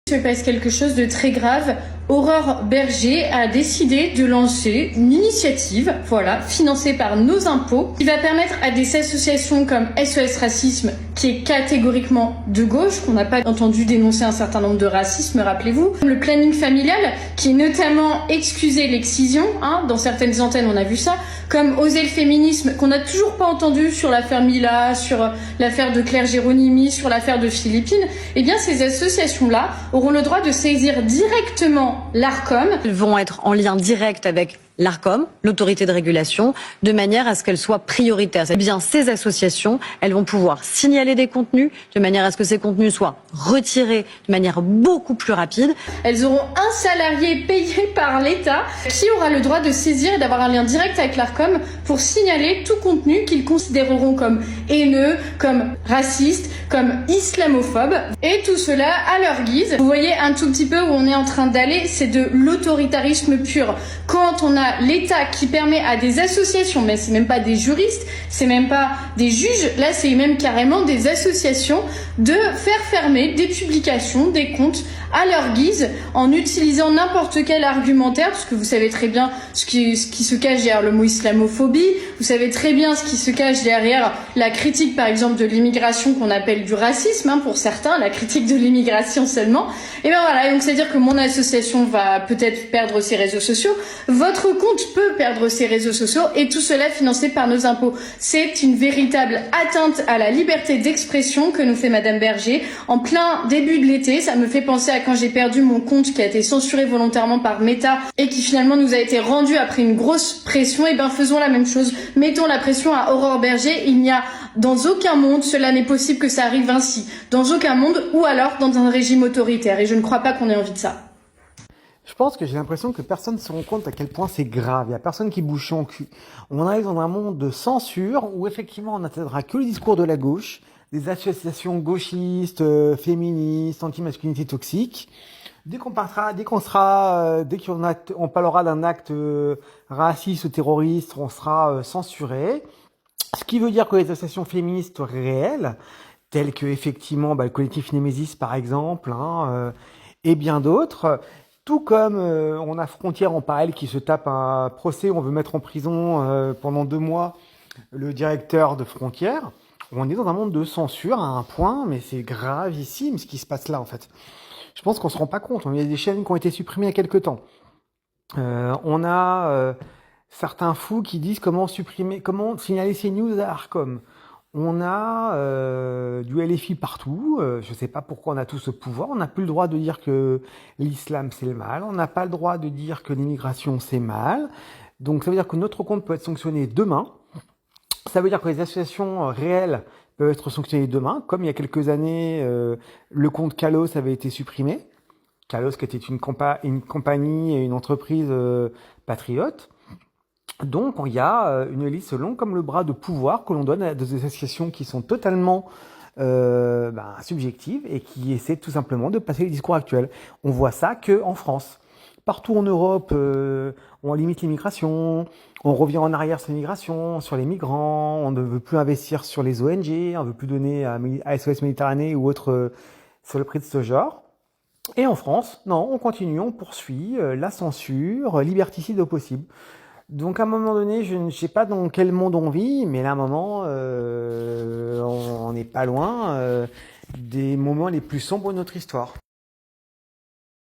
Il se passe quelque chose de très grave. Aurore Berger a décidé de lancer une initiative, financée par nos impôts, qui va permettre à des associations comme SOS Racisme, qui est catégoriquement de gauche, qu'on n'a pas entendu dénoncer un certain nombre de racismes, rappelez-vous, le planning familial, qui est notamment excusé l'excision, dans certaines antennes on a vu ça, comme Oser le féminisme, qu'on n'a toujours pas entendu sur l'affaire Mila, sur l'affaire de Claire Géronimi, sur l'affaire de Philippines. Eh bien, ces associations-là auront le droit de saisir directement l'Arcom. Elles vont être en lien direct avec l'Arcom, l'autorité de régulation, de manière à ce qu'elles soient prioritaires. Eh bien, ces associations, elles vont pouvoir signaler des contenus, de manière à ce que ces contenus soient retirés de manière beaucoup plus rapide. Elles auront un salarié payé par l'État qui aura le droit de saisir et d'avoir un lien direct avec l'Arcom pour signaler tout contenu qu'ils considéreront comme haineux, comme raciste, comme islamophobe. Et tout cela à leur guise. Vous voyez un tout petit peu où on est en train d'aller, c'est de l'autoritarisme pur. Quand on a l'État qui permet à des associations, mais c'est même pas des juristes, c'est même pas des juges, là c'est même carrément des associations, de faire fermer des publications, des comptes à leur guise, en utilisant n'importe quel argumentaire, parce que vous savez très bien ce qui se cache derrière le mot islamophobie, vous savez très bien ce qui se cache derrière la critique par exemple de l'immigration qu'on appelle du racisme, pour certains, la critique de l'immigration seulement. Et ben voilà, donc c'est-à-dire que mon association va peut-être perdre ses réseaux sociaux, votre compte peut perdre ses réseaux sociaux, et tout cela financé par nos impôts. C'est une véritable atteinte à la liberté d'expression que nous fait Madame Berger en plein début de l'été. Ça me fait penser à quand j'ai perdu mon compte qui a été censuré volontairement par Meta et qui finalement nous a été rendu après une grosse pression. Et ben faisons la même chose, mettons la pression à Aurore Berger. Il n'y a dans aucun monde, cela n'est possible que ça arrive ainsi, dans aucun monde, ou alors dans un régime autoritaire, et je ne crois pas qu'on ait envie de ça. Je pense que j'ai l'impression que personne ne se rend compte à quel point c'est grave. Il n'y a personne qui bouge son cul. On arrive dans un monde de censure où effectivement on n'atteindra que le discours de la gauche, des associations gauchistes, féministes, anti-masculinité toxique. Dès qu'on parlera d'un acte raciste ou terroriste, on sera censuré. Ce qui veut dire que les associations féministes réelles, telles que effectivement le collectif Némésis par exemple, et bien d'autres, tout comme on a Frontières en parallèle qui se tape un procès, on veut mettre en prison pendant 2 mois le directeur de Frontières. On est dans un monde de censure à un point, mais c'est gravissime ce qui se passe là en fait. Je pense qu'on se rend pas compte. Il y a des chaînes qui ont été supprimées il y a quelque temps. On a certains fous qui disent comment signaler ces news à Arcom. On a du LFI partout. Je sais pas pourquoi on a tout ce pouvoir. On n'a plus le droit de dire que l'islam c'est le mal. On n'a pas le droit de dire que l'immigration c'est mal. Donc ça veut dire que notre compte peut être sanctionné demain. Ça veut dire que les associations réelles peuvent être sanctionnées demain. Comme il y a quelques années, le compte Kalos avait été supprimé. Kalos qui était une compagnie et une entreprise patriote. Donc, il y a une liste longue comme le bras de pouvoir que l'on donne à des associations qui sont totalement subjectives et qui essaient tout simplement de passer les discours actuels. On voit ça que en France. Partout en Europe, on limite l'immigration, on revient en arrière sur l'immigration, sur les migrants, on ne veut plus investir sur les ONG, on ne veut plus donner à SOS Méditerranée ou autres sur le prix de ce genre. Et en France, non, on continue, on poursuit la censure, liberticide au possible. Donc à un moment donné, je ne sais pas dans quel monde on vit, mais là à un moment, on n'est pas loin des moments les plus sombres de notre histoire.